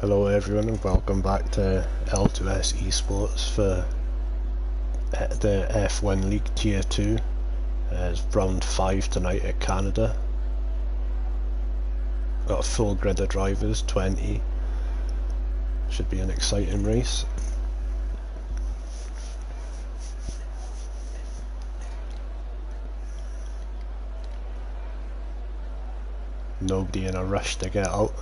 Hello everyone and welcome back to L2S Esports for the F1 League Tier 2. It's round 5 tonight at Canada. Got a full grid of drivers, 20. Should be an exciting race. Nobody in a rush to get out.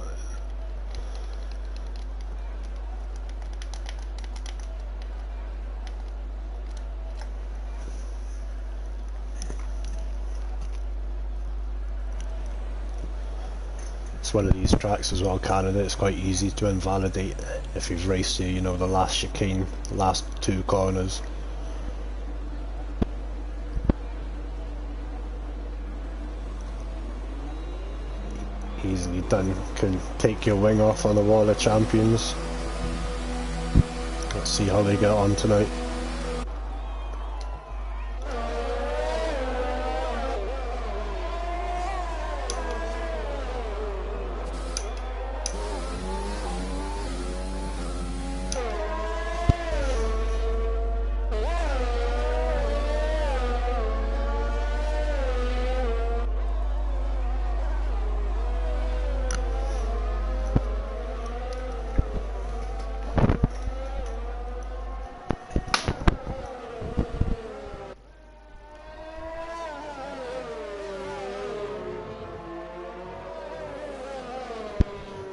It's one of these tracks as well, Canada. It's quite easy to invalidate if you've raced here, you know, the last chicane, last two corners. Easily done. Can take your wing off on the wall of champions. Let's see how they get on tonight.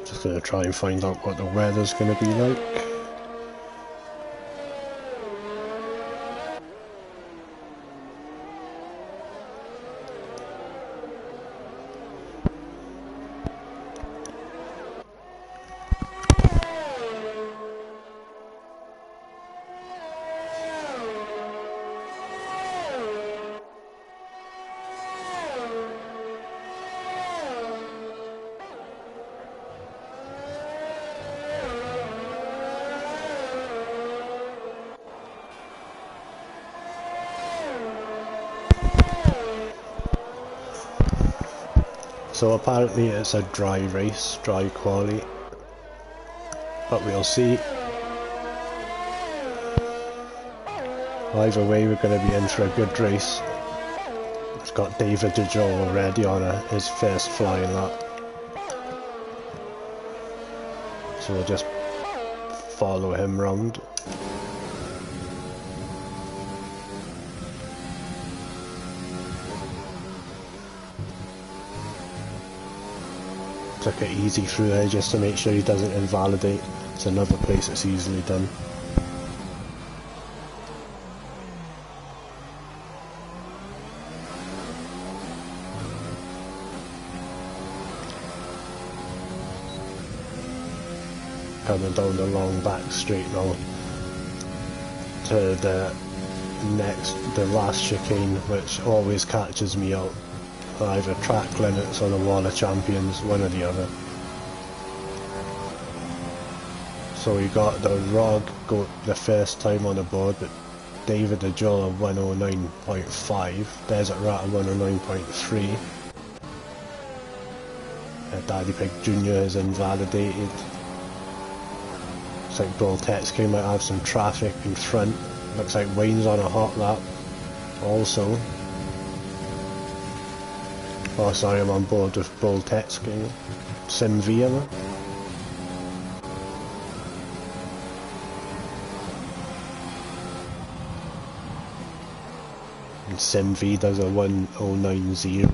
Just gonna try and find out what the weather's gonna be like. So apparently it's a dry race, dry quali, but we'll see. Either way, we're going to be in for a good race. It's got David DeJoe already on his first flying lap, so we'll just follow him round. Took it easy through there just to make sure he doesn't invalidate. It's another place that's easily done. Coming down the long back straight now to the last chicane, which always catches me out. Either track limits or the wall of champions, one or the other. So we got the ROG go the first time on the board, but David DeJoe 109.5, Desert Rat 109.3. Daddy Pig Jr. is invalidated. Looks like Bull Tetsky might have some traffic in front. Looks like Wayne's on a hot lap also. Oh sorry, I'm on board with Bull Tetsky. Sim V, am I? And Sim V does a 1090.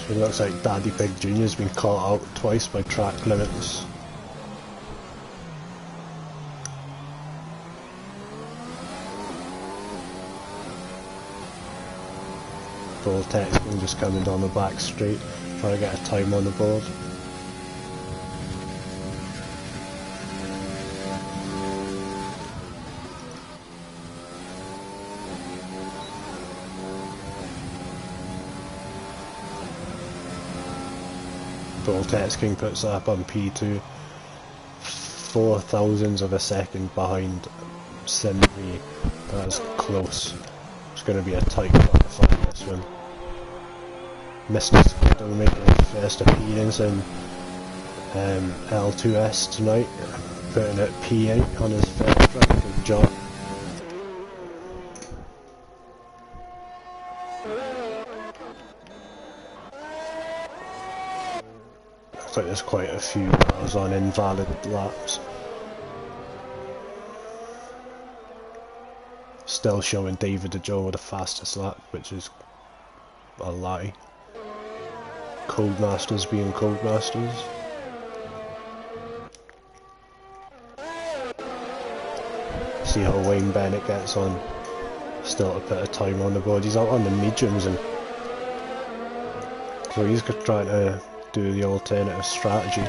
It looks like Daddy Pig Jr. has been caught out twice by track limits. Bull Tetsky just coming down the back straight, trying to get a time on the board. Full Text King puts that up on P2. 4 thousandths of a second behind Sim V. That's close. It's going to be a tight qualifying this one. Mr. Squid will make his first appearance in L2S tonight, putting at P8 on his first run. Good job. Looks like there's quite a few cars on invalid laps. Still showing David and Joe with the fastest lap, which is a lie. Codemasters being Codemasters. See how Wayne Bennett gets on. Still a bit of time on the board. He's out on the mediums, and so he's trying to do the alternative strategy.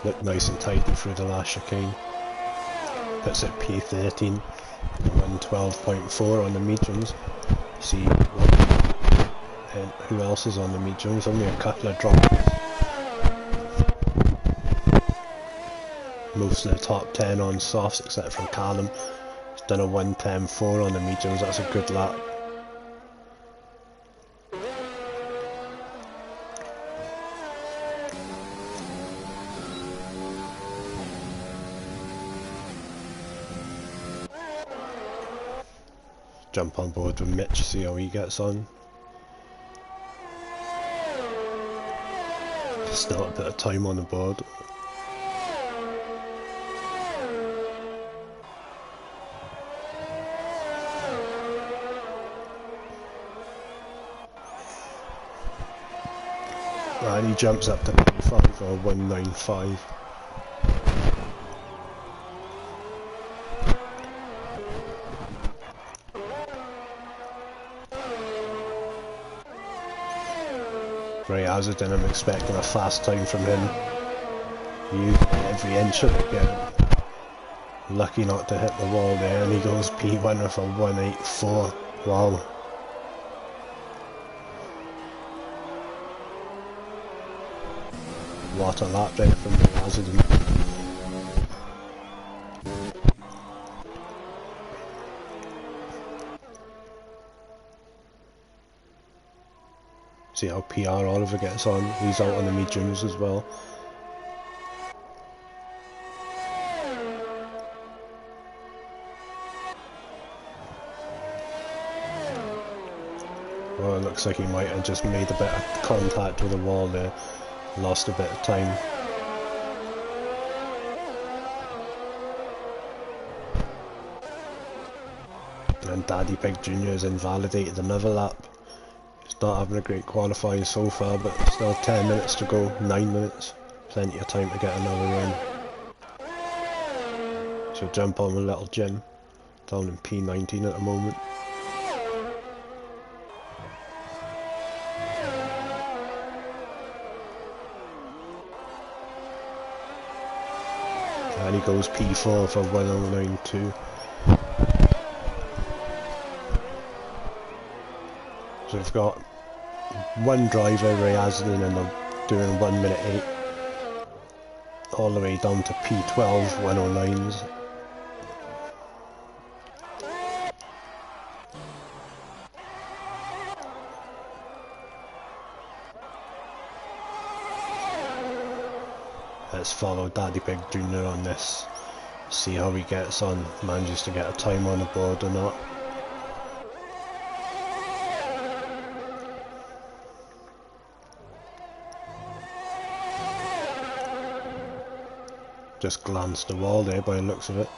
Look nice and tidy through the last chicane. Puts it P13, 112.4 on the mediums. See and who else is on the mediums? Only a couple of drops. Most of the top 10 on softs except from Callum. He's done a 110.4 on the mediums. That's a good lap. Jump on board with Mitch, see how he gets on. Still a bit of time on the board. And he jumps up to P5 or 195. Ray Hazard, and I'm expecting a fast time from him. He used every inch of it again. Lucky not to hit the wall there, and he goes P1 with a 184. Wow. What a lap there from Ray Hazard. See how PR Oliver gets on. He's out on the mediums as well. Well, it looks like he might have just made a bit of contact with the wall there. Lost a bit of time. And Daddy Big Jr. has invalidated another lap. Not having a great qualifying so far, but still 10 minutes to go, 9 minutes. Plenty of time to get another run. So jump on with little Jim, down in P19 at the moment. And he goes P4 for 109.2. So we've got one driver, Ray Asden, and they're doing 1 minute 8. All the way down to P12, 109s. Let's follow Daddy Big Jr. on this. See how he gets on, manages to get a time on the board or not. Just glanced the wall there by the looks of it.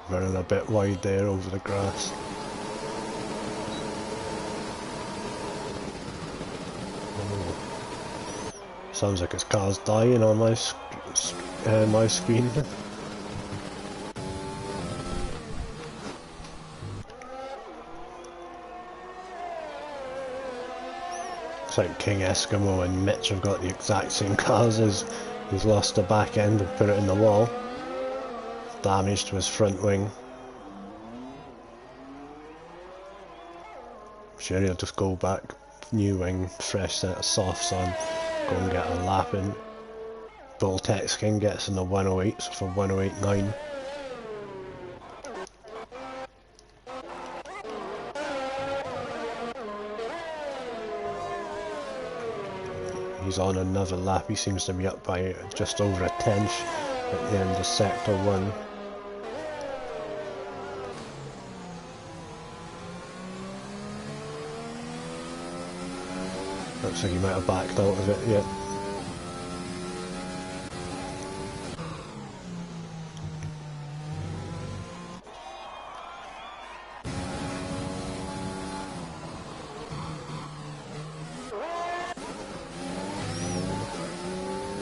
Running a bit wide there over the grass. Oh. Sounds like his car's dying on my screen. Looks like King Eskimo and Mitch have got the exact same cars as he's lost the back end and put it in the wall. Damage to his front wing. Sure, he'll just go back, new wing, fresh set of softs on, go and get a lap in. Voltex King gets in the 108s for 108.9. He's on another lap, he seems to be up by just over a tenth at the end of sector 1. Looks like he might have backed out of it, yeah.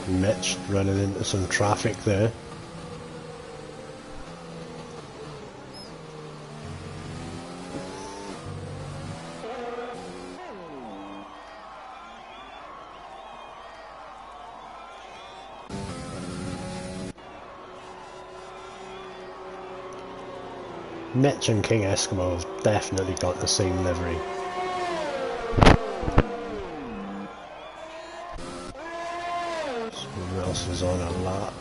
Mitch running into some traffic there. Mitch and King Eskimo have definitely got the same livery. Someone else is on a lap.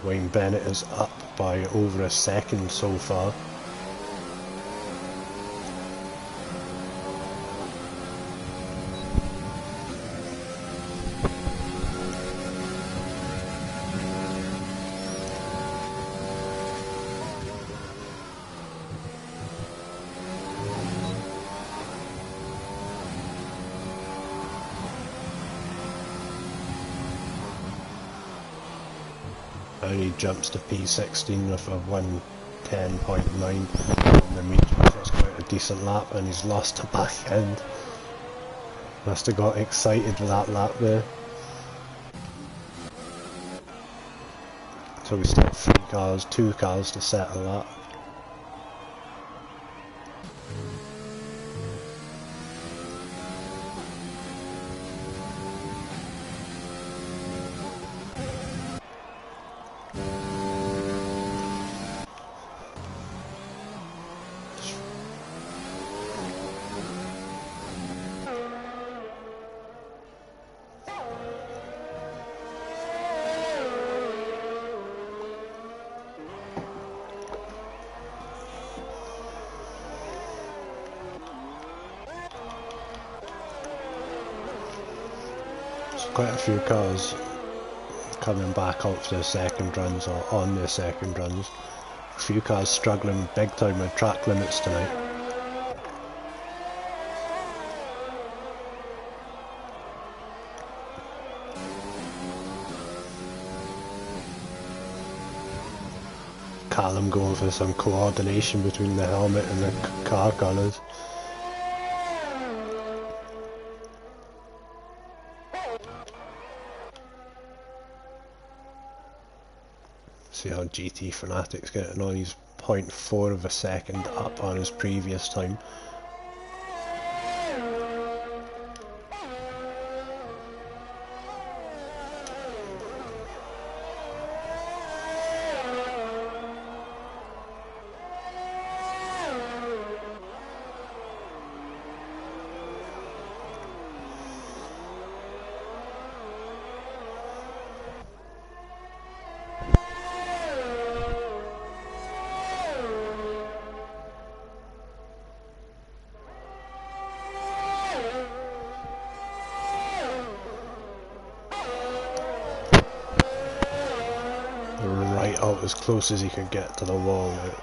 Wayne Bennett is up by over a second so far. And he jumps to P16 with a 110.9 in the medium, so that's quite a decent lap, and he's lost the back end. Must have got excited with that lap there. So we still have 2 cars to settle that. Quite a few cars coming back up for their second runs or on their second runs. A few cars struggling big time with track limits tonight. Callum going for some coordination between the helmet and the car colours. See how GT Fanatic's getting on, he's 0.4 of a second up on his previous time. Right out as close as he could get to the wall now.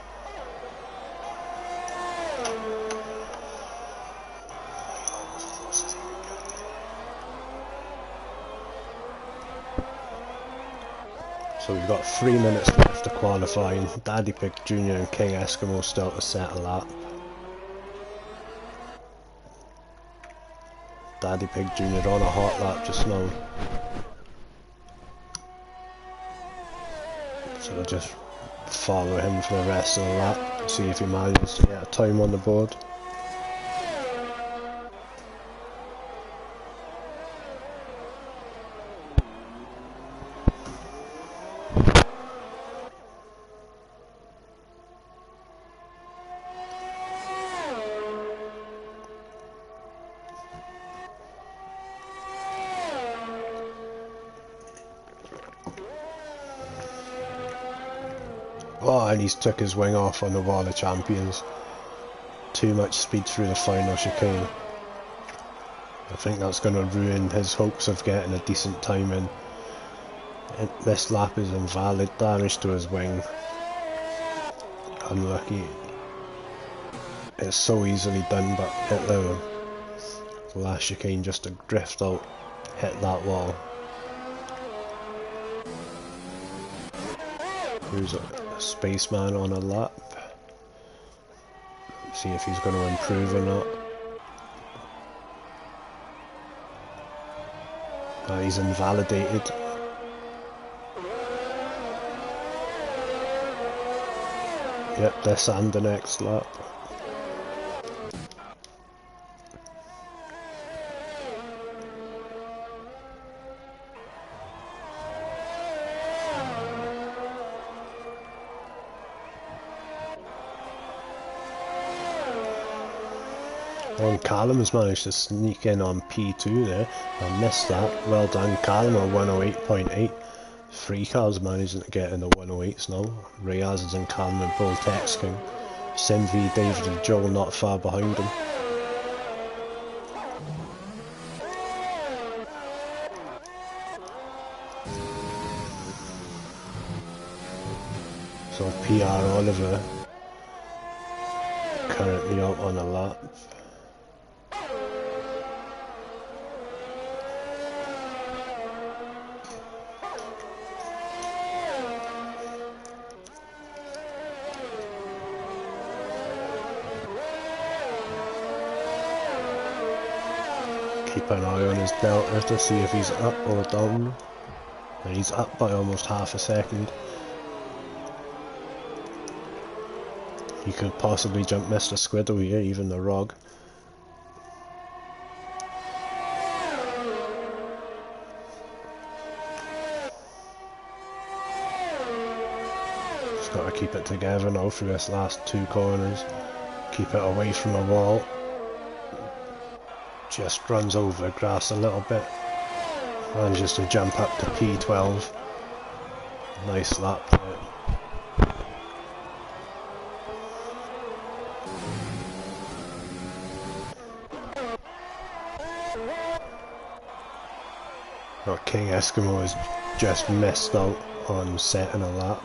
So we've got 3 minutes left to qualifying. Daddy Pig Jr. and King Eskimo still to settle that. Daddy Pig Jr. on a hot lap just now. So we'll just follow him for the rest of the lap, see if he manages to get a time on the board. Oh, and he's took his wing off on the Wall of Champions. Too much speed through the final chicane. I think that's going to ruin his hopes of getting a decent time in. This lap is invalid, damage to his wing. Unlucky. It's so easily done, but hit the last chicane just to drift out, hit that wall. Who's a spaceman on a lap? See if he's going to improve or not. He's invalidated. Yep, this and the next lap. And Callum has managed to sneak in on P2 there. I missed that. Well done, Callum, on 108.8. Three cars managing to get in the 108s now. Reyes and Callum and Bull texting. Simv, David and Joel not far behind him. So PR Oliver currently out on a lap. Keep an eye on his delta to see if he's up or down. And he's up by almost half a second. He could possibly jump Mr. Squiddle here, even the Rog. Just got to keep it together now through this last two corners. Keep it away from the wall. Just runs over grass a little bit. Manages to jump up to P12. Nice lap there. Oh, King Eskimo has just missed out on setting a lap.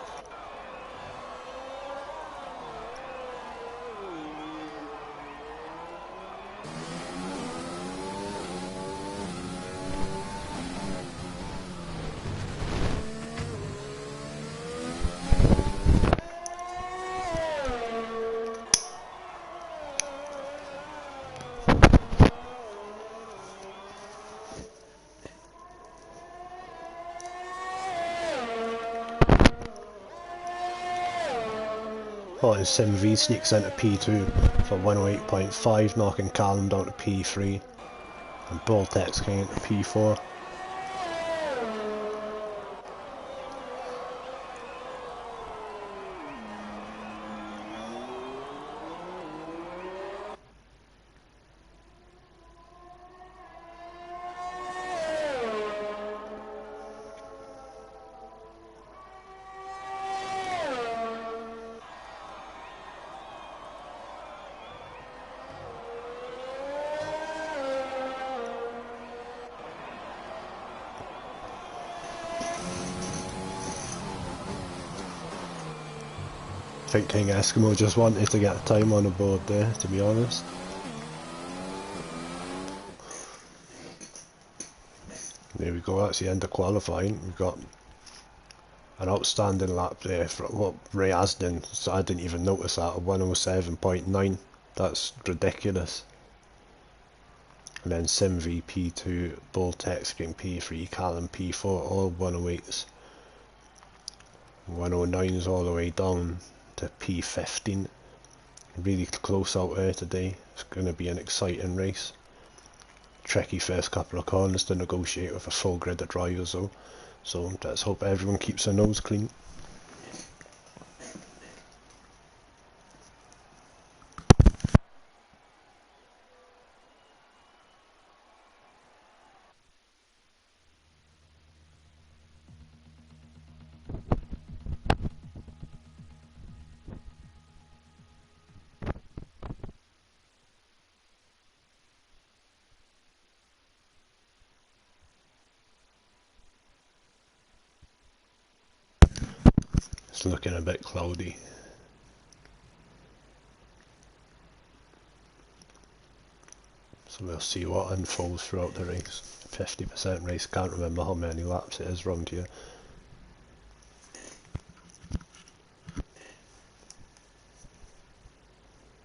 Oh, and Simv sneaks into P2 for 108.5, knocking Callum down to P3, and Boltex getting into P4. I think King Eskimo just wanted to get time on the board there, to be honest. There we go, that's the end of qualifying. We've got an outstanding lap there for what Ray Asden, so I didn't even notice that, a 107.9. That's ridiculous. And then Simv P2, Boltex getting P3, Callum P4, all 108s. 109s all the way down to P15. Really close out there today. It's going to be an exciting race. Tricky first couple of corners to negotiate with a full grid of drivers though. So let's hope everyone keeps their nose clean. It's looking a bit cloudy. So we'll see what unfolds throughout the race. 50% race, can't remember how many laps it is round here.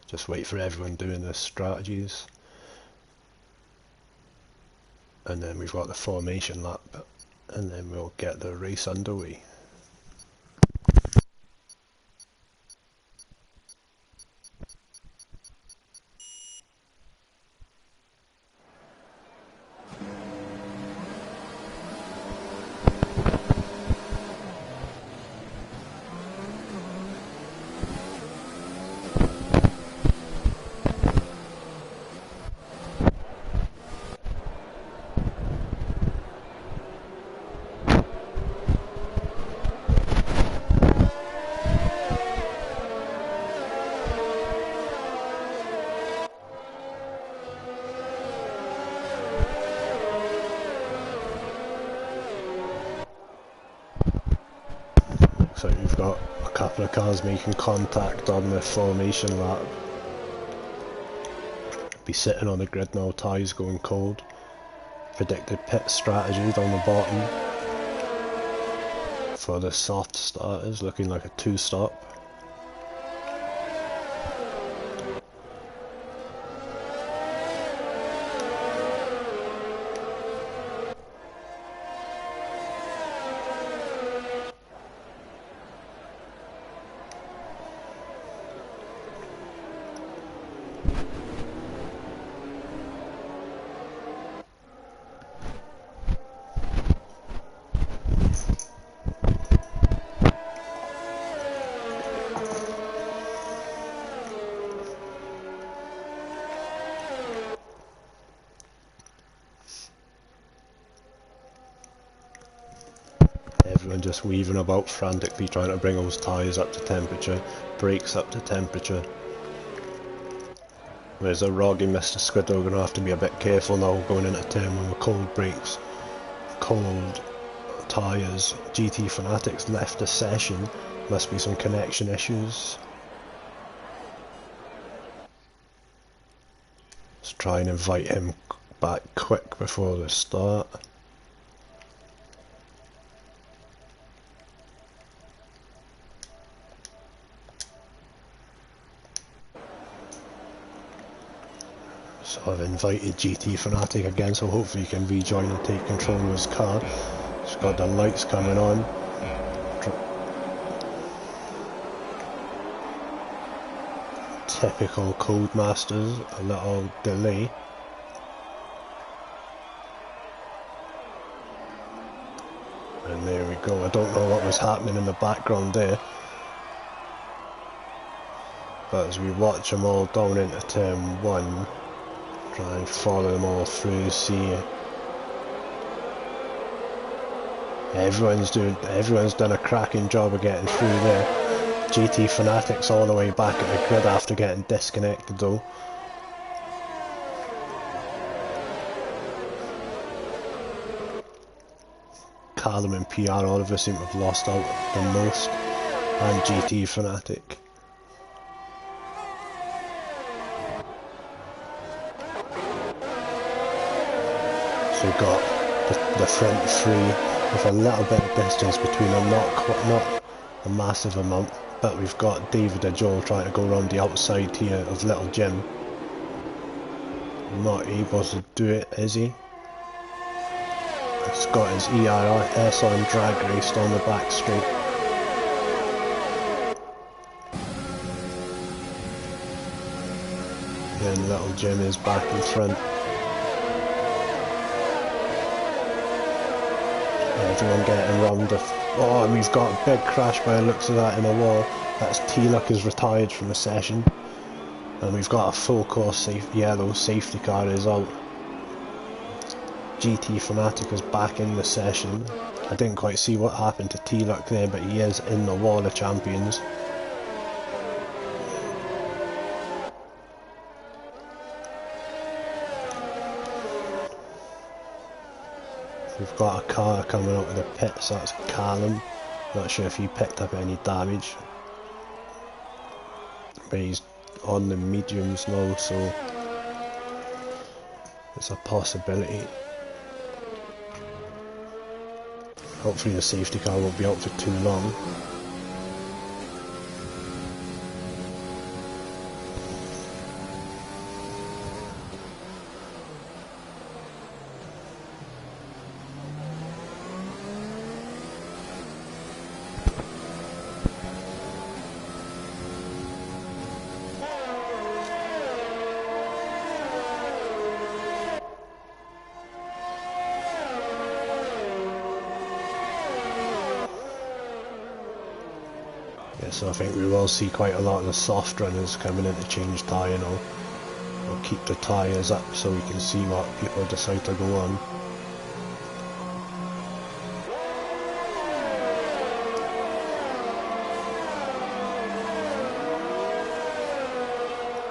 Just wait for everyone doing their strategies. And then we've got the formation lap, and then we'll get the race underway. So we've got a couple of cars making contact on the formation lap. Be sitting on the grid now, tyres going cold. Predicted pit strategy down the bottom. For the soft starters, looking like a 2-stop. Everyone just weaving about frantically trying to bring those tyres up to temperature, brakes up to temperature. There's a roggy Mr. Squiddo, going to have to be a bit careful now going into turn 1 with cold brakes, cold tyres. GT Fanatics left the session, must be some connection issues. Let's try and invite him back quick before the start. So I've invited GT Fanatic again, so hopefully he can rejoin and take control of his car. He's got the lights coming on. Typical Codemasters, a little delay. And there we go. I don't know what was happening in the background there. But as we watch them all down into turn 1, try and follow them all through, see everyone's done a cracking job of getting through there. GT Fanatics all the way back at the grid after getting disconnected though. Callum and PR, all of us seem to have lost out the most, and GT Fanatic. So we've got the front three with a little bit of distance between them, not a massive amount, but we've got David and Joel trying to go around the outside here of Little Jim. Not able to do it, is he? He's got his ERS on drag raced on the back straight. And Little Jim is back in front. Everyone getting round the... Oh, and we've got a big crash by the looks of that in a wall. That's T-Luck is retired from the session. And we've got a full course yellow safety car is out. GT Fanatic is back in the session. I didn't quite see what happened to T-Luck there, but he is in the wall of champions. We've got a car coming out of the pits, that's Callum. Not sure if he picked up any damage, but he's on the mediums now, so it's a possibility. Hopefully the safety car won't be out for too long. So I think we will see quite a lot of the soft runners coming in to change tyre now. We'll keep the tyres up so we can see what people decide to go on.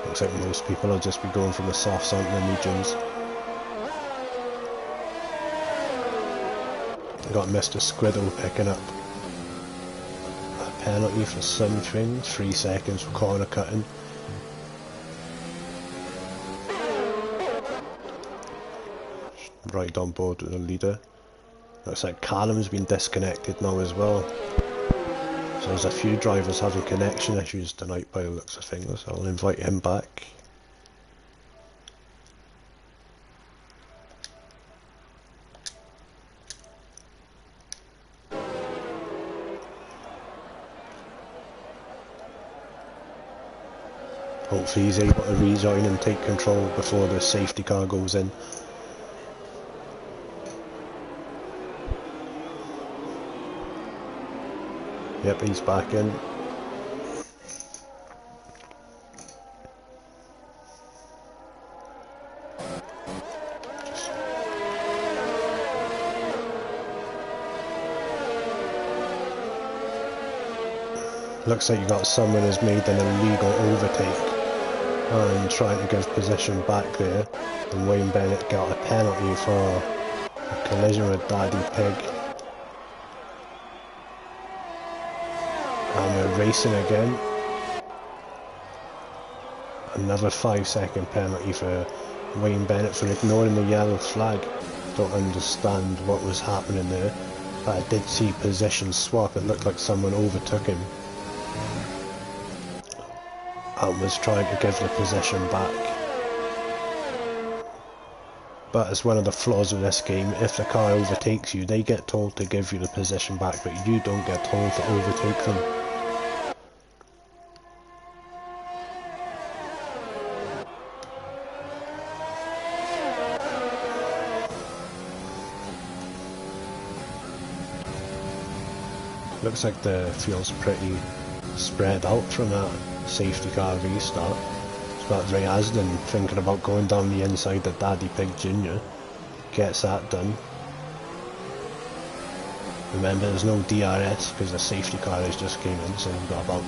Looks like most people will just be going from the softs onto the mediums. Got Mr. Squiddle picking up penalty for something, 3 seconds for corner cutting. Right on board with the leader. Looks like Callum's been disconnected now as well. So there's a few drivers having connection issues tonight by the looks of things, so I'll invite him back. Hopefully he's able to rejoin and take control before the safety car goes in. Yep, he's back in. Looks like you got someone who's made an illegal overtake and trying to give position back there, and Wayne Bennett got a penalty for a collision with Daddy Pig. And we're racing again. Another 5-second penalty for Wayne Bennett for ignoring the yellow flag. Don't understand what was happening there, but I did see position swap. It looked like someone overtook him and was trying to give the position back. But it's one of the flaws of this game, if the car overtakes you, they get told to give you the position back, but you don't get told to overtake them. Looks like the field's pretty spread out from that safety car restart. It's got Ray Asden thinking about going down the inside of Daddy Pig Jr. Gets that done. Remember, there's no DRS because the safety car has just came in, so we've got about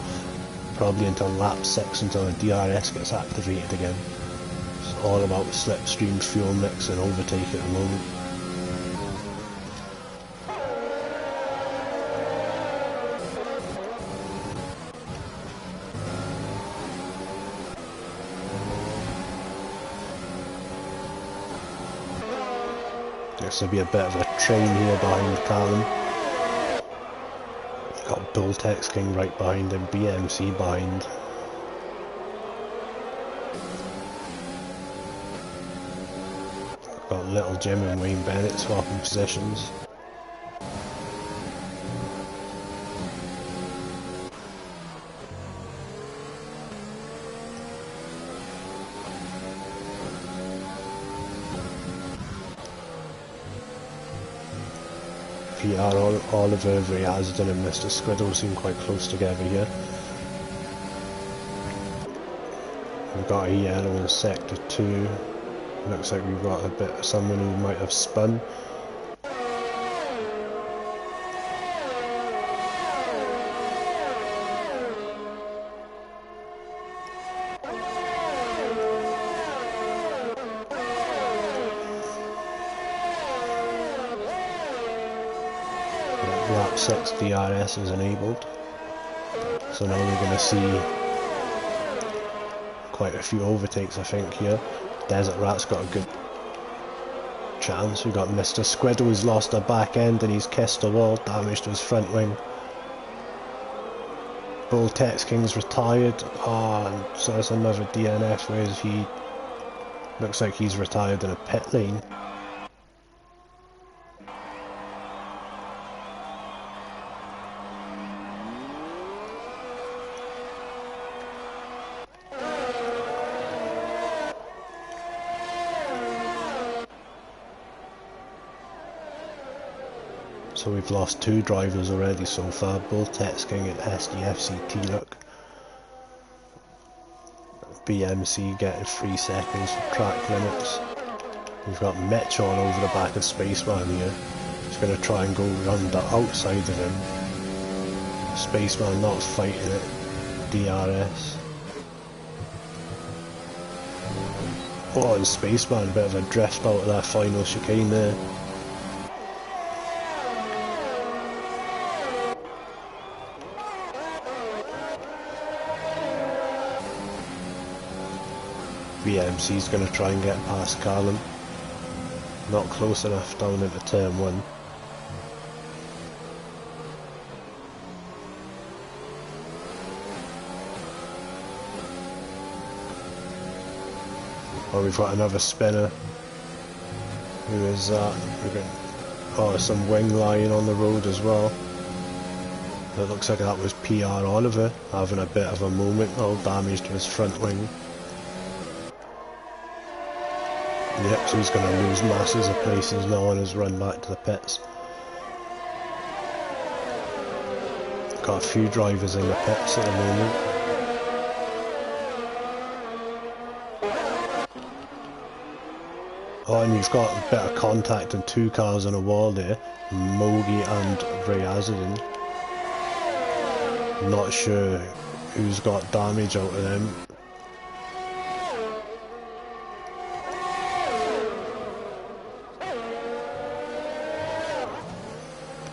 probably until lap 6 until the DRS gets activated again. It's all about slipstream, fuel mix and overtake at the moment. This will be a bit of a train here behind Callum. Got Bulltex King right behind him, BMC behind. Got Little Jim and Wayne Bennett swapping positions. PR, Oliver, Ray Asden and Mr. Squiddle seem quite close together here. We've got a yellow in sector 2. Looks like we've got a bit of someone who might have spun. lap 6 DRS is enabled. So now we're going to see quite a few overtakes, I think, here. Desert Rat's got a good chance. We've got Mr. Squiddle, who's lost a back end and he's kissed the wall, damaged his front wing. Bull Tex King's retired. And so there's another DNF, whereas he looks like he's retired in a pit lane. So we've lost 2 drivers already so far, Bull Tex King and SDFC look. BMC getting 3 seconds for track limits. We've got Mitch all over the back of Spaceman here. He's going to try and go round the outside of him. Spaceman not fighting it. DRS. Oh, and Spaceman, a bit of a drift out of that final chicane there. BMC's going to try and get past Callum. Not close enough down into turn 1. Oh, we've got another spinner. Who is that? Oh, some wing lying on the road as well. It looks like that was PR Oliver having a bit of a moment. All damage to his front wing. Yep, so he's going to lose masses of places now on his run back to the pits. Got a few drivers in the pits at the moment. Oh, and you've got a bit of contact and 2 cars on a wall there. Mogi and Ray Azadin. Not sure who's got damage out of them.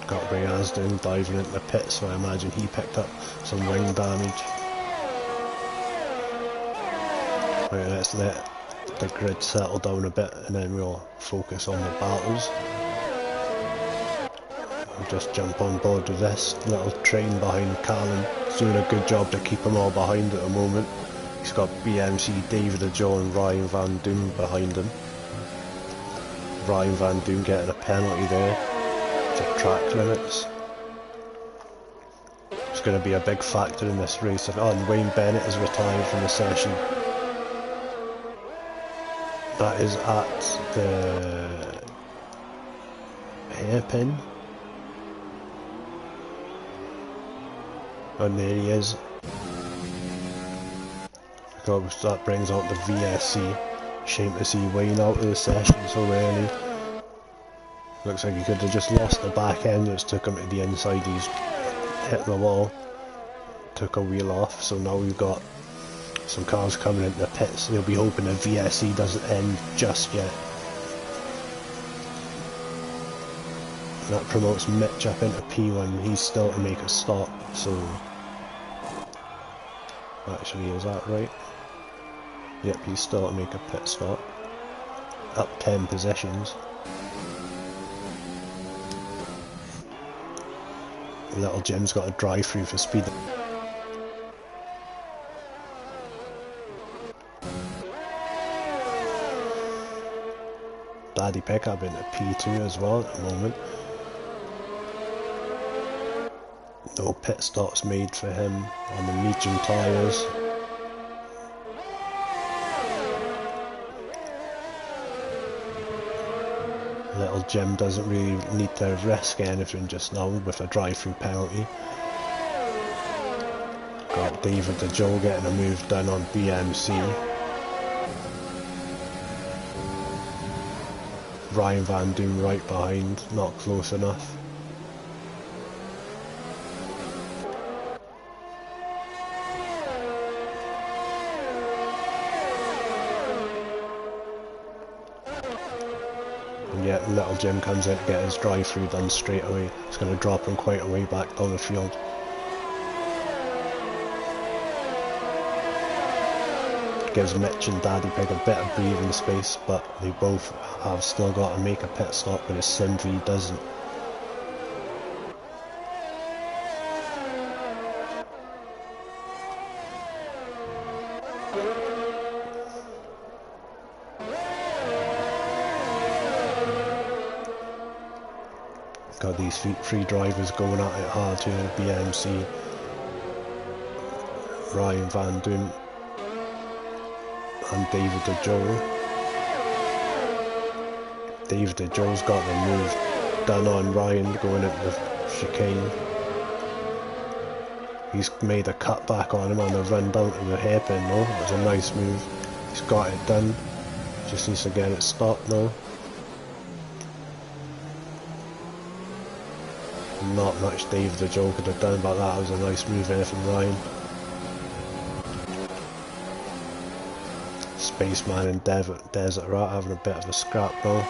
Got Ray Azadin diving into the pit, so I imagine he picked up some wing damage. Right, let's let the grid settle down a bit and then we'll focus on the battles. I'll just jump on board with this little train behind Callum. He's doing a good job to keep them all behind at the moment. He's got BMC, David Ajo and Ryan Van Doom behind him. Ryan Van Doom getting a penalty there for track limits. It's going to be a big factor in this race. Oh, and Wayne Bennett is retired from the session. That is at the hairpin. And there he is. That brings out the VSC. Shame to see Wayne out of the session so early. Looks like he could have just lost the back end, which took him to the inside. He's hit the wall, took a wheel off, so now we've got some cars coming into the pits. They'll be hoping the VSC doesn't end just yet. That promotes Mitch up into P1. He's still to make a stop, so actually, is that right? Yep, he's still to make a pit stop. Up 10 positions. Little Jim's got a drive-through for speed. Daddy Pickup into P2 as well at the moment. No pit stops made for him on the medium tyres. Little Jim doesn't really need to risk anything just now with a drive-through penalty. Got David the Joe getting a move done on BMC. Ryan Van Doom right behind, not close enough. Yeah, little Jim comes in to get his drive-through done straight away. It's going to drop him quite a way back down the field. Gives Mitch and Daddy Pig a bit of breathing space, but they both have still got to make a pit stop, whereas Sim V doesn't. Got these three drivers going at it hard here, BMC, Ryan Van Doom and David De Joe. David De Joe's got the move done on Ryan going into the chicane. He's made a cutback on him on the run down to the hairpin though. It was a nice move. He's got it done. Just needs to get it stopped now. Not much David De Joe could have done about that. It was a nice move there from Ryan. Spaceman and Desert Rat having a bit of a scrap now.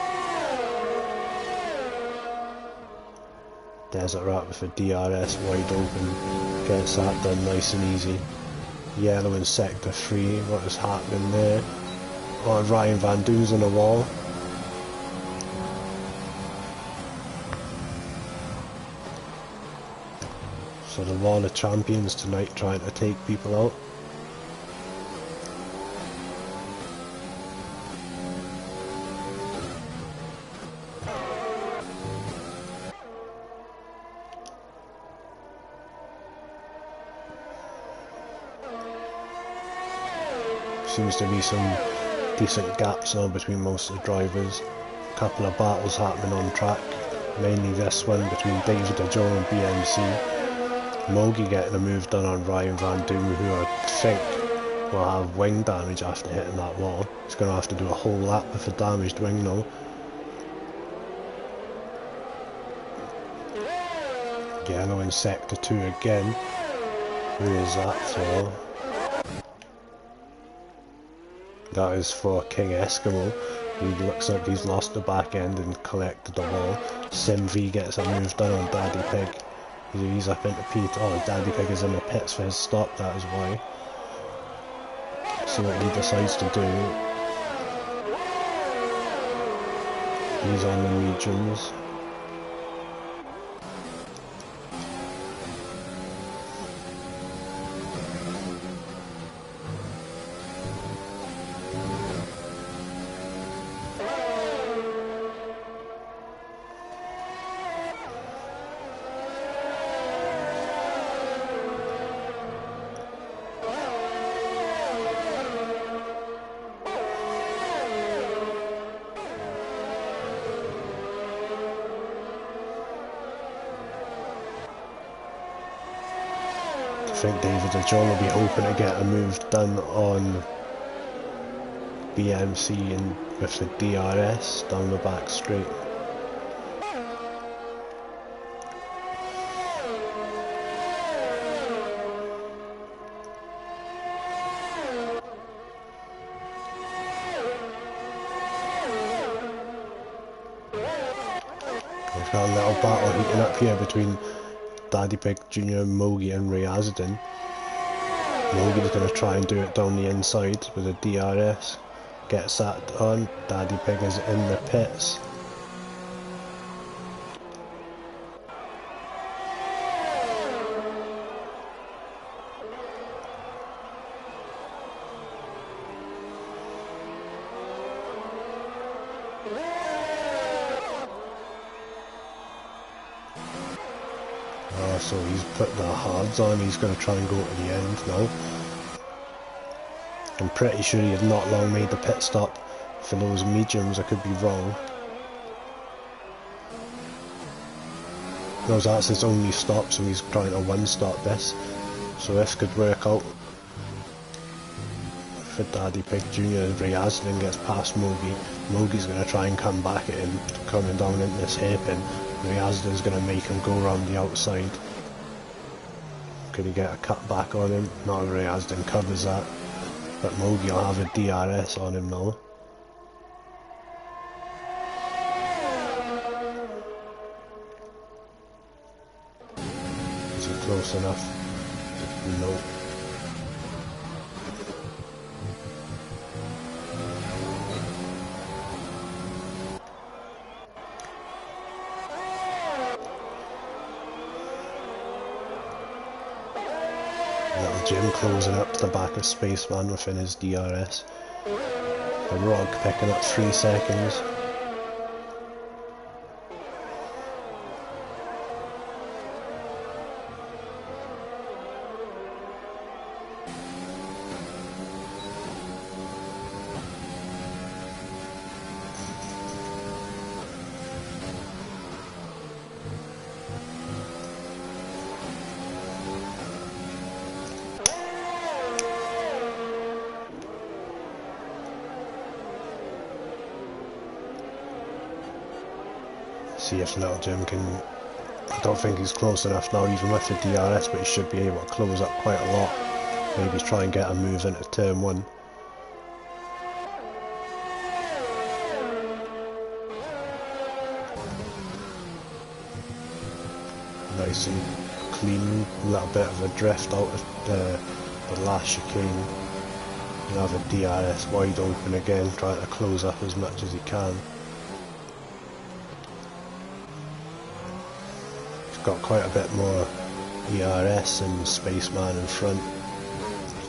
Desert Rat with a DRS wide open, gets that done nice and easy. Yellow in sector 3, what is happening there? Oh, Ryan Van Doom's in the wall. So the wall of champions tonight trying to take people out. Seems to be some decent gaps now between most of the drivers. A couple of battles happening on track, mainly this one between David De Joe and BMC. Mogi getting a move done on Ryan Van Doom, who I think will have wing damage after hitting that wall. He's going to have to do a whole lap with a damaged wing now. Yellow in sector 2 again. Who is that for? That is for King Eskimo. He looks like he's lost the back end and collected the wall. Sim V gets a move done on Daddy Pig. He's up into Pete. Oh, Daddy Pig is in the pits for his stop, that is why. See what he decides to do. He's on the mediums. I think David De Joe will be hoping to get a move done on BMC and with the DRS down the back straight. We've got a little battle heating up here between Daddy Pig Jr., Mogi and Riazadin. Mogi's going to try and do it down the inside with a DRS. Gets that on. Daddy Pig is in the pits. So he's put the hards on, he's going to try and go to the end now. I'm pretty sure he had not long made the pit stop for those mediums, I could be wrong. No, that's his only stop, so he's trying to one-stop this. So this could work out for Daddy Pig Jr. Riazadin gets past Mogi. Mogi's going to try and come back at him, coming down into this hairpin. Riazadin's going to make him go around the outside. Could he get a cut back on him? No, Riazadin covers that. But Mogi will have a DRS on him now. he close enough? No. Little Jim closing up to the back of Spaceman within his DRS. The Rog picking up 3 seconds. See if Little Jim can... I don't think he's close enough now even with the DRS, but he should be able to close up quite a lot. Maybe try and get a move into turn 1. Nice and clean, a little bit of a drift out of the last chicane. You have a DRS wide open again, trying to close up as much as he can. Got quite a bit more ERS and Spaceman in front,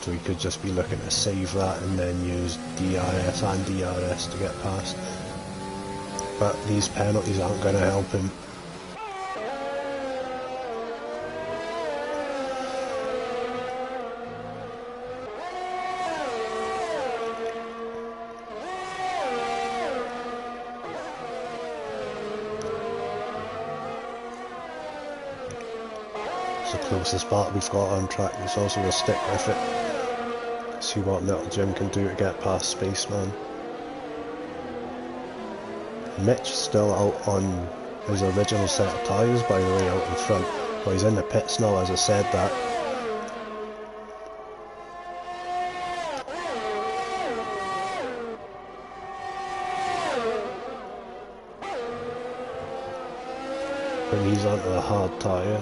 so we could just be looking to save that and then use DRS and DRS to get past. But these penalties aren't going to help him. The closest part we've got on track, it's also a stick with it. See what Little Jim can do to get past Spaceman. Mitch still out on his original set of tyres, by the way, out in front. But he's in the pits now, as I said that. When he's onto the hard tyre.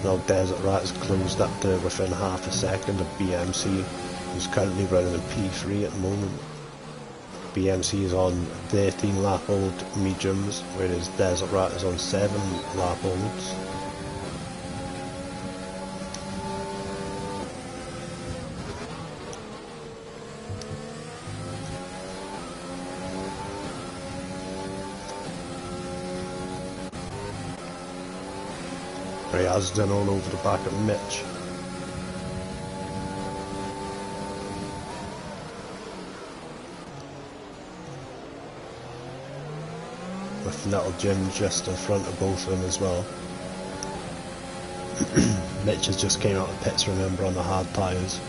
Now Desert Rat has closed up to within half a second of BMC, who's currently running in P3 at the moment. BMC is on 13 lap old mediums, whereas Desert Rat is on 7 lap olds. Asden all over the back of Mitch. With Little Jim just in front of both of them as well. Mitch has just came out of pits, remember, on the hard tyres.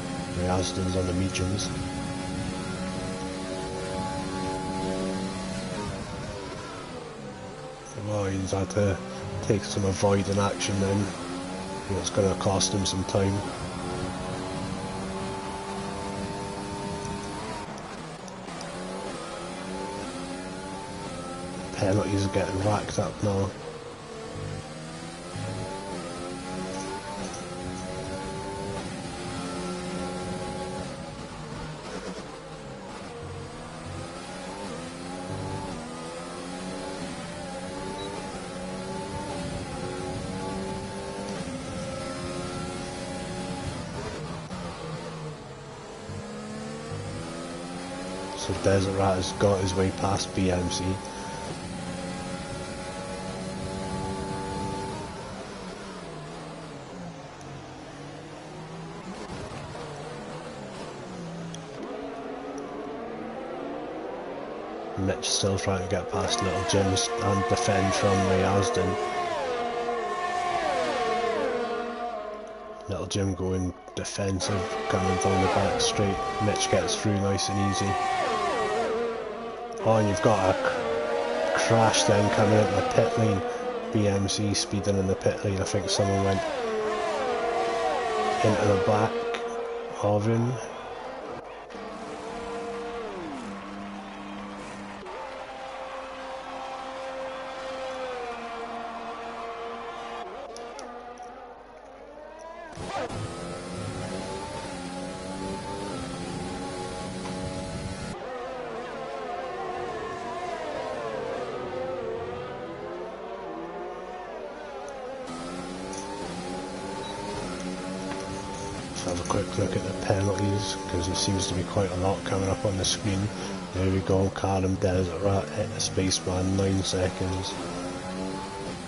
Asden's on the mediums. Oh, he's had to take some avoiding action then. It's going to cost him some time. Penalties are getting racked up now. So Desert Rat has got his way past BMC. Mitch still trying to get past Little Jim's and defend from Asden. Little Jim going defensive, coming down the back straight. Mitch gets through nice and easy. Oh, and you've got a crash then coming into the pit lane. BMC speeding in the pit lane. I think someone went into the back of him. Have a quick look at the penalties, because there seems to be quite a lot coming up on the screen. There we go, Callum Desert Rat hit the spaceman 9 seconds,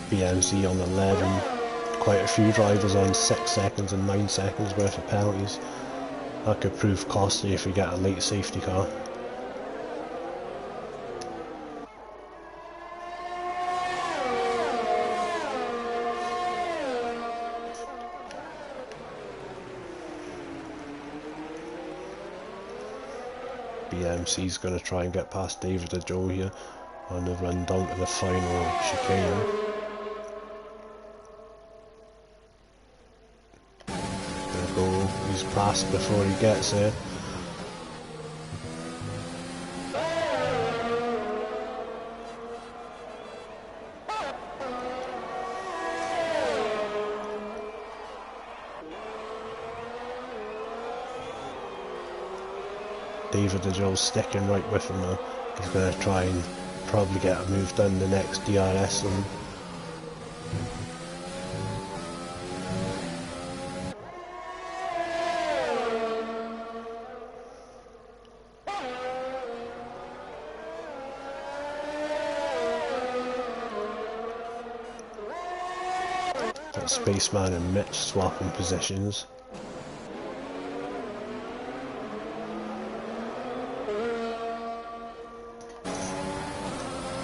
BMC on 11, quite a few drivers on 6 seconds and 9 seconds worth of penalties. That could prove costly if we get a late safety car. BMC's going to try and get past David or Joe here on the run down to the final chicane. There we go, he's passed before he gets there. David and Joe's sticking right with him now. He's going to try and probably get a move done the next DRS zone. Got Spaceman and Mitch swapping positions.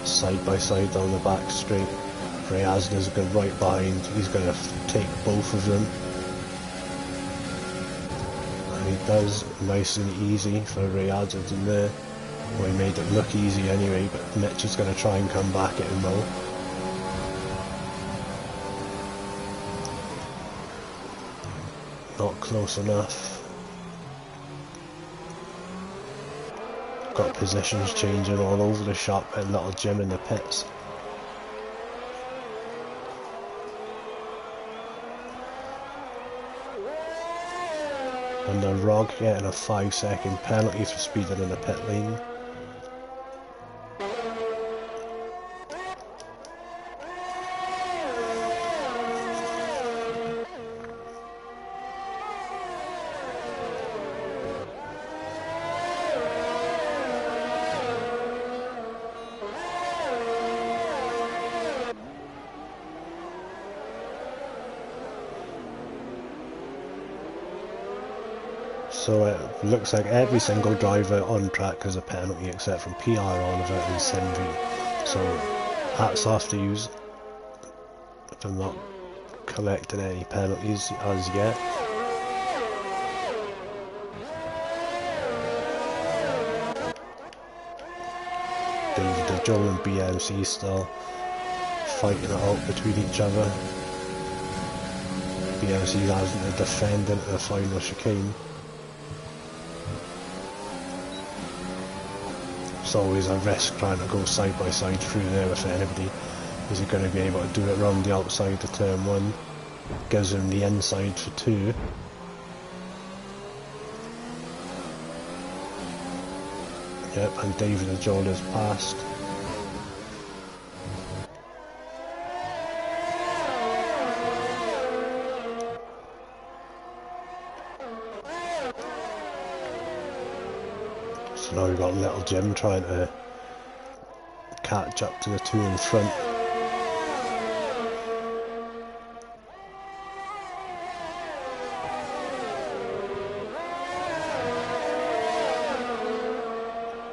Side by side down the back straight. Ryazda's going right behind. He's going to take both of them. And he does, nice and easy for Ryazda in there. Well, he made it look easy anyway, but Mitch is going to try and come back at him now. Not close enough. Got positions changing all over the shop and little Jim in the pits. And the Rog getting a 5-second penalty for speeding in the pit lane. So it looks like every single driver on track has a penalty except from PR Oliver and Simvi. So hats off to you for not collecting any penalties as yet. David, Joe and BMC still fighting it out between each other. BMC hasn't to defend into the final chicane. It's always a risk trying to go side by side through there with anybody. Is he going to be able to do it around the outside of turn 1? Gives him the inside for 2. Yep, and David and John is passed. So now we've got little Jim trying to catch up to the two in front.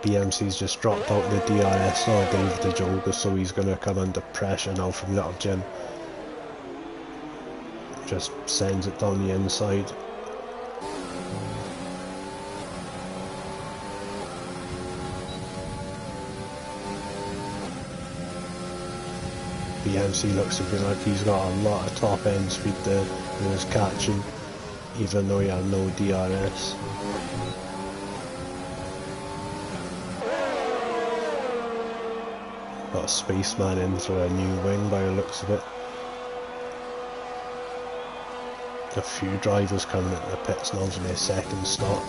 BMC's just dropped out the DRS or David the Joker, so he's going to come under pressure now from little Jim. Just sends it down the inside. BMC looks to be like he's got a lot of top end speed there in his catching, even though he had no DRS. Got a spaceman in for a new wing by the looks of it. A few drivers coming into the pits now for their second stop.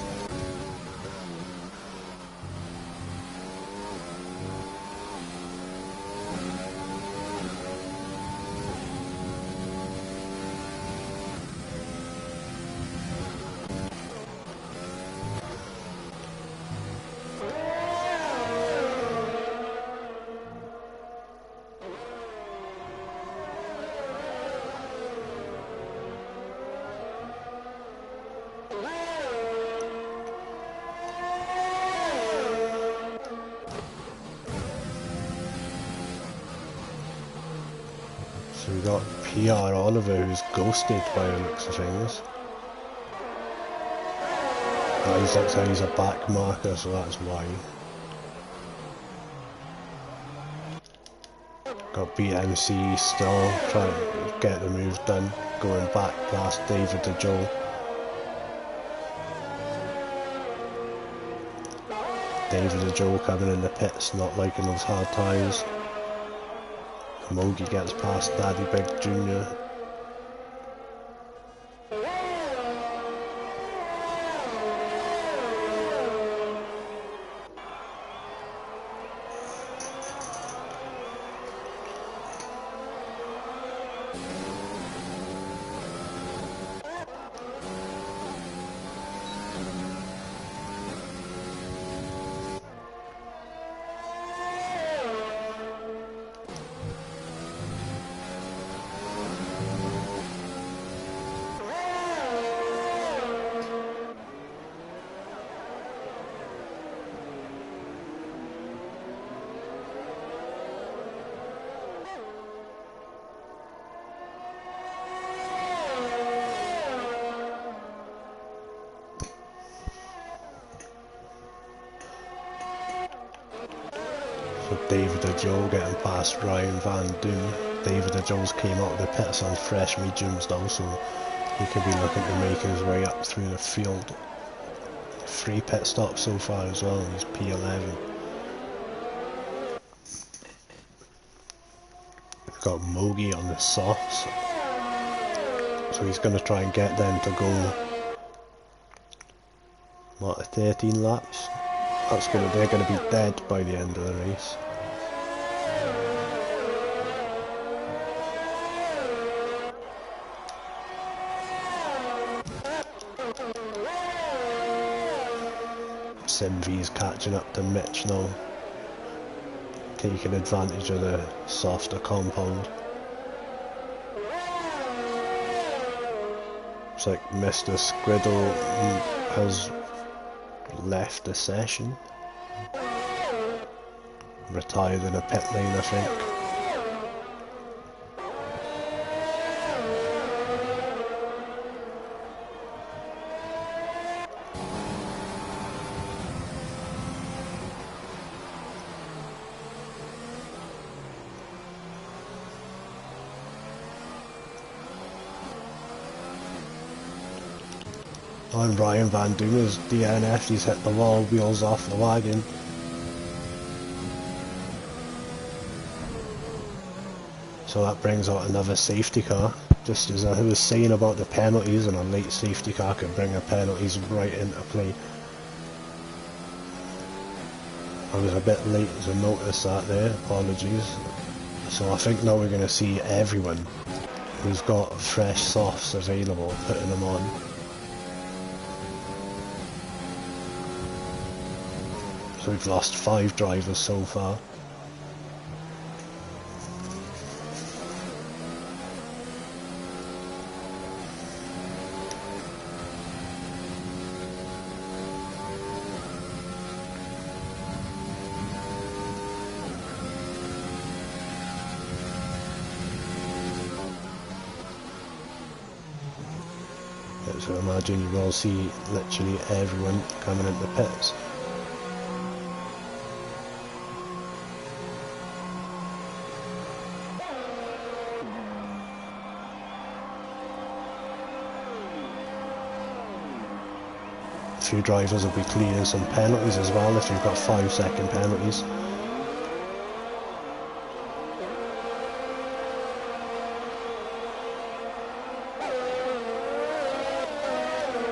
So we got PR Oliver who's ghosted by the looks of things. He looks like he's a back marker, so that's why. Got BMC still trying to get the move done, going back past David to Joe. David and Joe coming in the pits, not liking those hard tyres. Mogi gets past Daddy Big Jr. David and Joe getting past Ryan Van Doon. David and Joe's came out of the pits on fresh mediums now, so he could be looking to make his way up through the field. 3 pit stops so far as well, and he's P11. We've got Mogi on the softs, so he's going to try and get them to go, what, 13 laps? They're going to be dead by the end of the race. Simvi's catching up to Mitch now, taking advantage of the softer compound. It's like Mr. Squiddle has left the session, retired in a pit lane, I think. And Ryan Van Doon is DNF, he's hit the wall, wheels off the wagon. So that brings out another safety car. Just as I was saying about the penalties, and a late safety car could bring the penalties right into play. I was a bit late to notice that there, apologies. So I think now we're going to see everyone who's got fresh softs available, putting them on. So we've lost 5 drivers so far. So imagine you will see literally everyone coming into the pits. few drivers will be clearing some penalties as well if you've got 5-second penalties.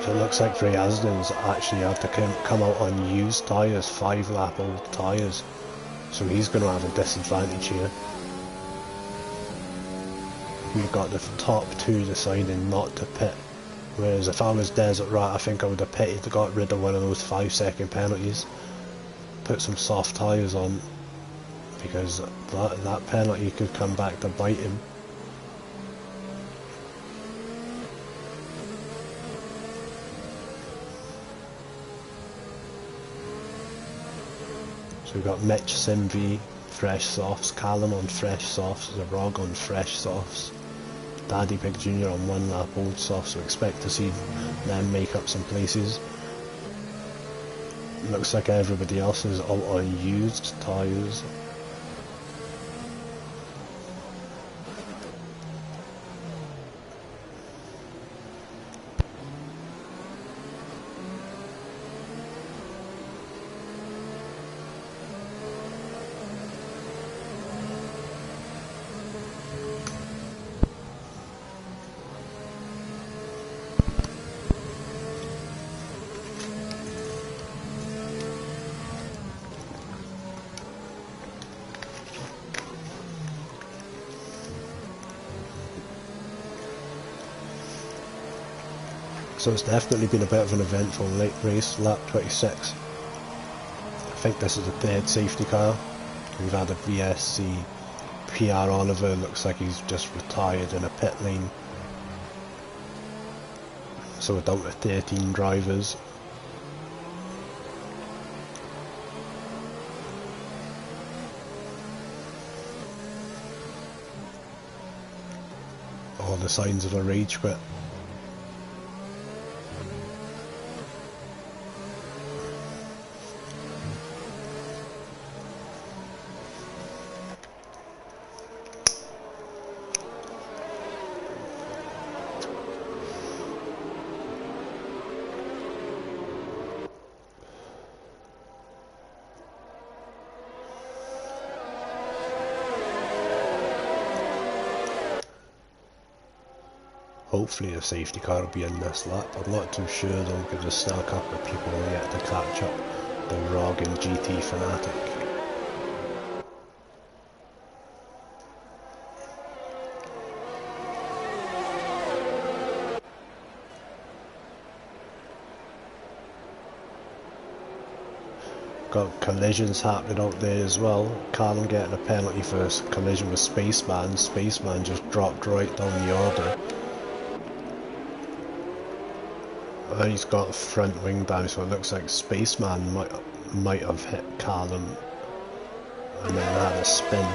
So it looks like Vriazdin's actually had to come out on used tyres, 5-lap old tyres. So he's going to have a disadvantage here. We've got the top two deciding not to pit. Whereas if I was Desert Rat, I think I would have pitted to got rid of one of those 5-second penalties. Put some soft tyres on, because that penalty could come back to bite him. So we've got Mitch, Simv, fresh softs, Callum on fresh softs, Zarog on fresh softs, Daddy Pig Jr. on 1-lap old softs, so expect to see them make up some places. Looks like everybody else is out on used tyres. So it's definitely been a bit of an eventful late race, lap 26. I think this is the third safety car. We've had a VSC, PR Oliver, looks like he's just retired in a pit lane. So we're down to 13 drivers. All the signs of a rage quit. Hopefully a safety car will be in this lap. I'm not too sure though, because there's still a couple of people yet to catch up. The ROG and GT Fanatic. Got collisions happening out there as well. Callum getting a penalty for a collision with Spaceman. Spaceman just dropped right down the order. And he's got a front wing down, so it looks like Spaceman might have hit Callum and then had a spin.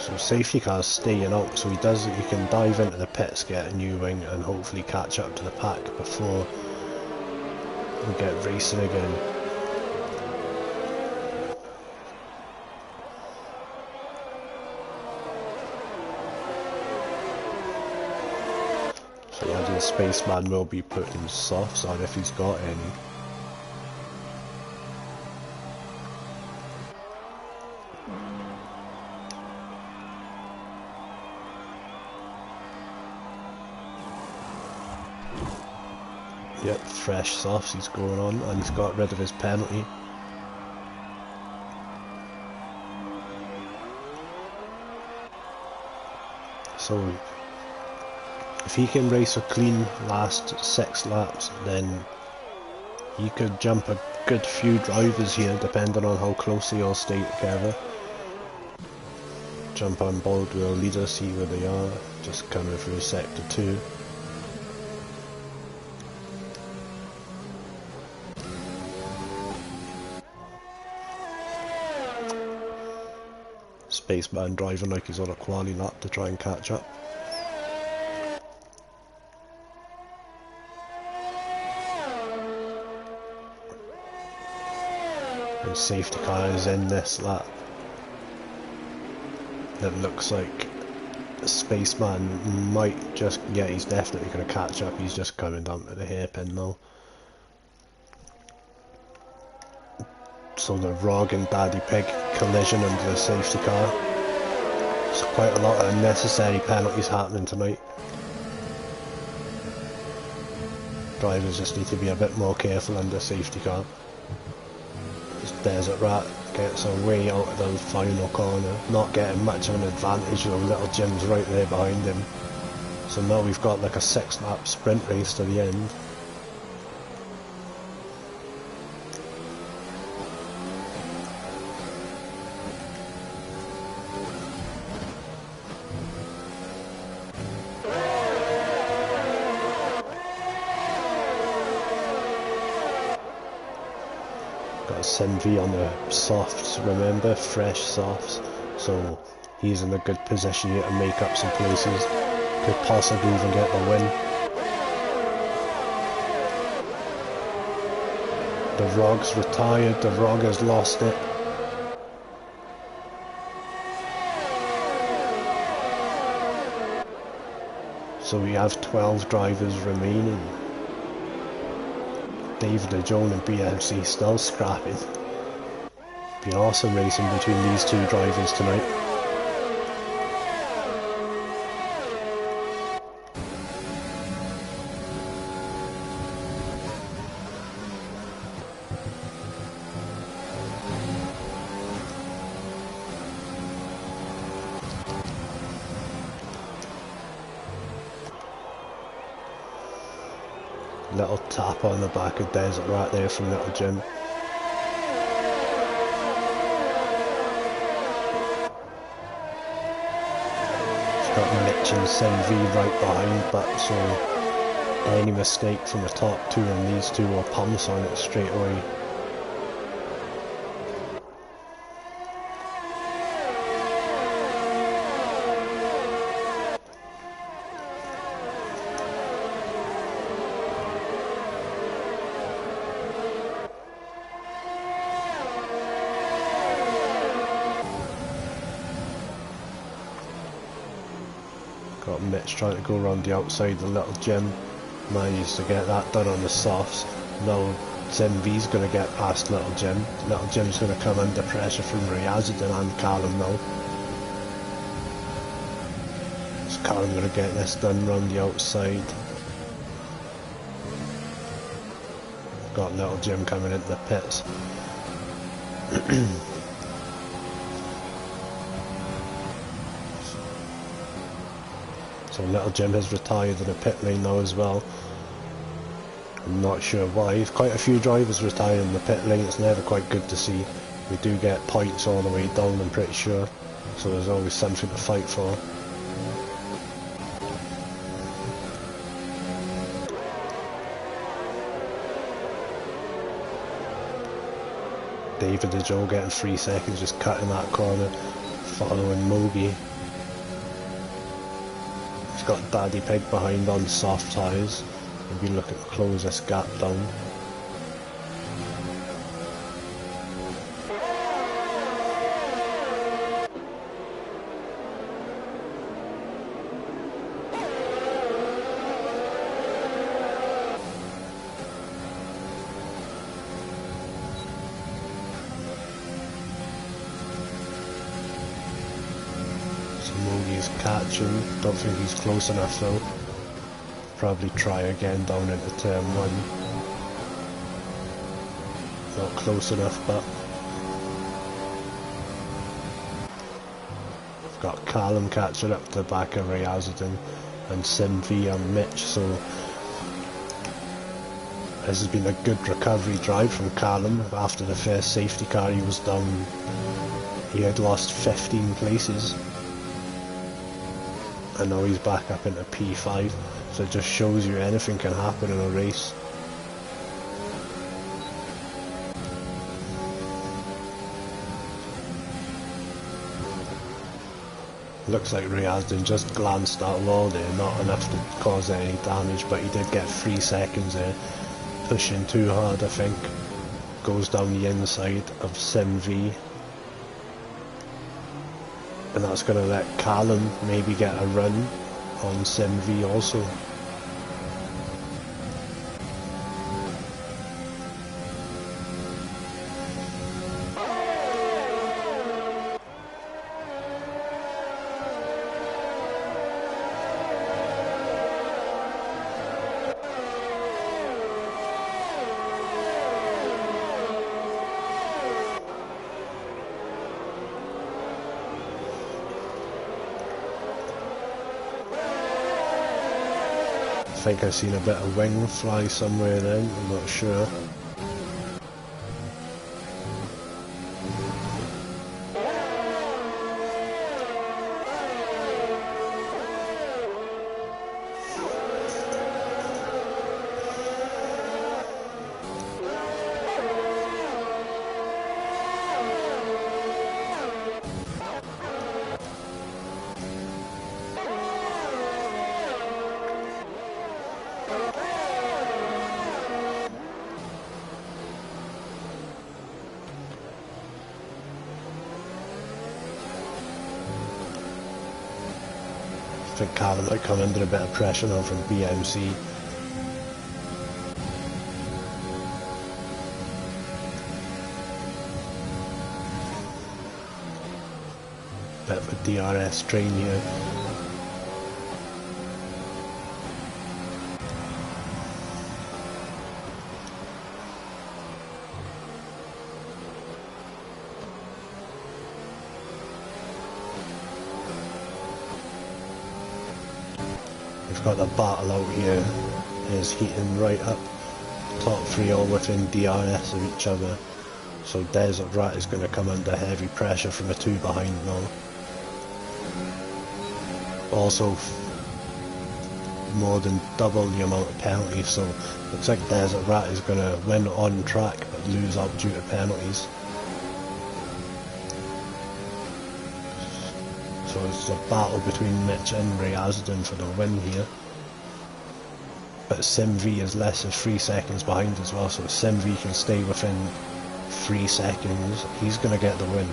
So safety car's staying out, so he can dive into the pits, get a new wing and hopefully catch up to the pack before we get racing again. So I think Spaceman will be putting softs on if he's got any. Yep, fresh softs he's going on, and he's got rid of his penalty. So if he can race a clean last 6 laps, then he could jump a good few drivers here, depending on how close they all stay together. Jump on board with a leader, see where they are, just coming through sector 2. Spaceman driving like he's on a quali lap to try and catch up. And safety car is in this lap. It looks like Spaceman might just, yeah, he's definitely going to catch up. He's just coming down to the hairpin now. So the Rog and Daddy Pig collision under the safety car. There's quite a lot of unnecessary penalties happening tonight. Drivers just need to be a bit more careful under safety car. This Desert Rat gets away out of the final corner, not getting much of an advantage though. Little Jim's right there behind him. So now we've got like a 6-lap sprint race to the end. Got Simv on the softs, remember, fresh softs, so he's in a good position here to make up some places, could possibly even get the win. The Rog's retired, the Rog has lost it. So we have 12 drivers remaining. David De Jong and BFC still scrapping. Be awesome racing between these two drivers tonight. Little tap on the back of Desert Rat there from Little Jim. He's got Mitch and Simv right behind, but so any mistake from the top two and these two will pounce on it straight away. Got Mitch trying to go around the outside, the Little Jim manages to get that done on the softs. Now Simv's going to get past Little Jim. Little Jim's going to come under pressure from Riazadin and Callum now. Is Callum going to get this done around the outside? Got Little Jim coming into the pits. So Little Jim has retired in the pit lane now as well. I'm not sure why. Quite a few drivers retire in the pit lane. It's never quite good to see. We do get points all the way down, I'm pretty sure. So there's always something to fight for. David De Jong getting 3 seconds, just cutting that corner, following Mogi. Got Daddy Pig behind on soft tyres. Maybe look at close this gap down. Mogi's catching, don't think he's close enough though. Probably try again down into turn 1. Not close enough, but we've got Callum catching up to the back of Riazadin and Simv and Mitch, so this has been a good recovery drive from Callum. After the first safety car he was down, he had lost 15 places. And now he's back up into P5, so it just shows you anything can happen in a race. Looks like Riazadin just glanced that wall there, not enough to cause any damage, but he did get 3 seconds there, pushing too hard I think. Goes down the inside of Simv. And that's going to let Callum maybe get a run on Sim V also. I think I've seen a bit of wing fly somewhere then, I'm not sure. I think Callum might come under a bit of pressure now from BMC. Bit of a DRS train here. We've got the battle out here, is heating right up. Top three all within DRS of each other. So Desert Rat is going to come under heavy pressure from the two behind now. Also more than double the amount of penalties, so looks like Desert Rat is going to win on track but lose out due to penalties. So it's a battle between Mitch and Ray Asden for the win here. But Sim V is less than 3 seconds behind as well, so Sim V can stay within 3 seconds, he's going to get the win.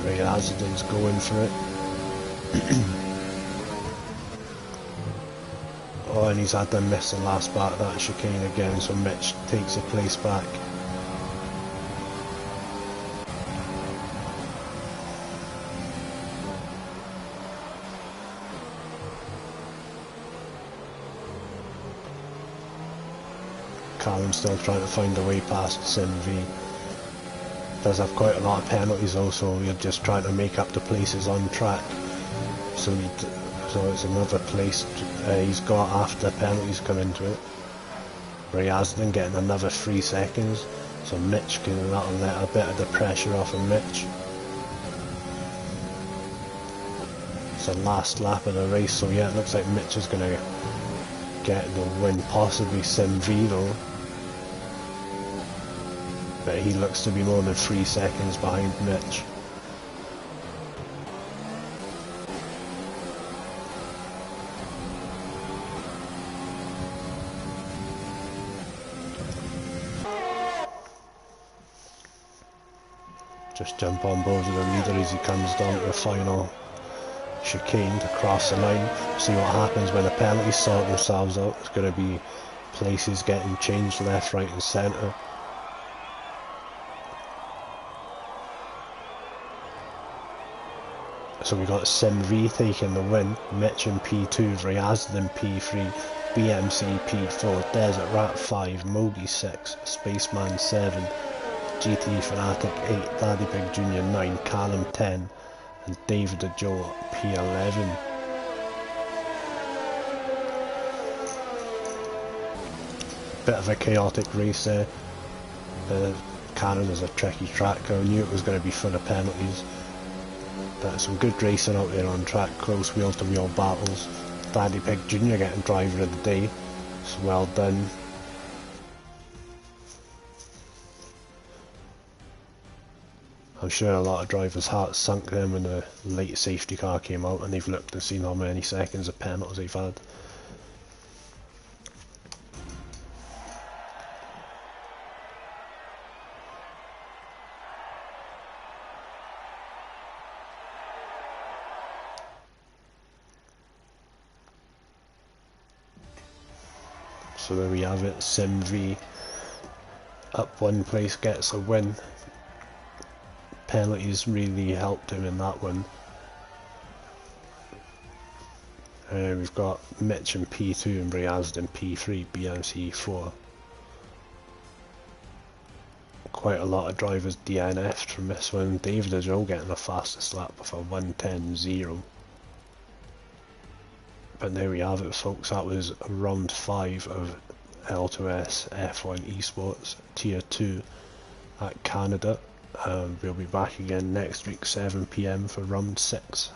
Ray Asden's going for it. Oh, and he's had to miss the last part of that chicane again, so Mitch takes a place back. Callum's still trying to find a way past Sim V. Does have quite a lot of penalties also, you're just trying to make up the places on track. So it's another place he's got after penalties come into it. Ray Asden getting another 3 seconds, so Mitch that'll let a bit of the pressure off of Mitch. It's the last lap of the race, so yeah, it looks like Mitch is going to get the win, possibly Sim V though. But he looks to be more than 3 seconds behind Mitch. Just jump on board with the leader as he comes down to the final chicane to cross the line. See what happens when the penalties sort themselves out. It's going to be places getting changed left, right and centre. So we got Sim V taking the win, Mitch in P2, Ray Asden P3, BMC P4, Desert Rat 5, Mogi 6, Spaceman 7, GT Fanatic 8, Daddy Big Jr 9, Callum 10 and David the Joe P11. Bit of a chaotic race there. Cannon is a tricky track, I knew it was going to be full of penalties. But some good racing out there on track, close wheel to wheel battles. Daddy Pig Jr getting driver of the day, so well done. I'm sure a lot of drivers' hearts sunk then when the late safety car came out and they've looked and seen how many seconds of penalties they've had. So there we have it, SimV up one place gets a win. Penalties really helped him in that one. We've got Mitch in P2 and Briazd in P3, BMC 4. Quite a lot of drivers DNF'd from this one. David is all getting the fastest lap with a 1:10.0. But there we have it, folks. That was round 5 of L2S F1 Esports Tier 2 at Canada. We'll be back again next week 7 PM for round 6.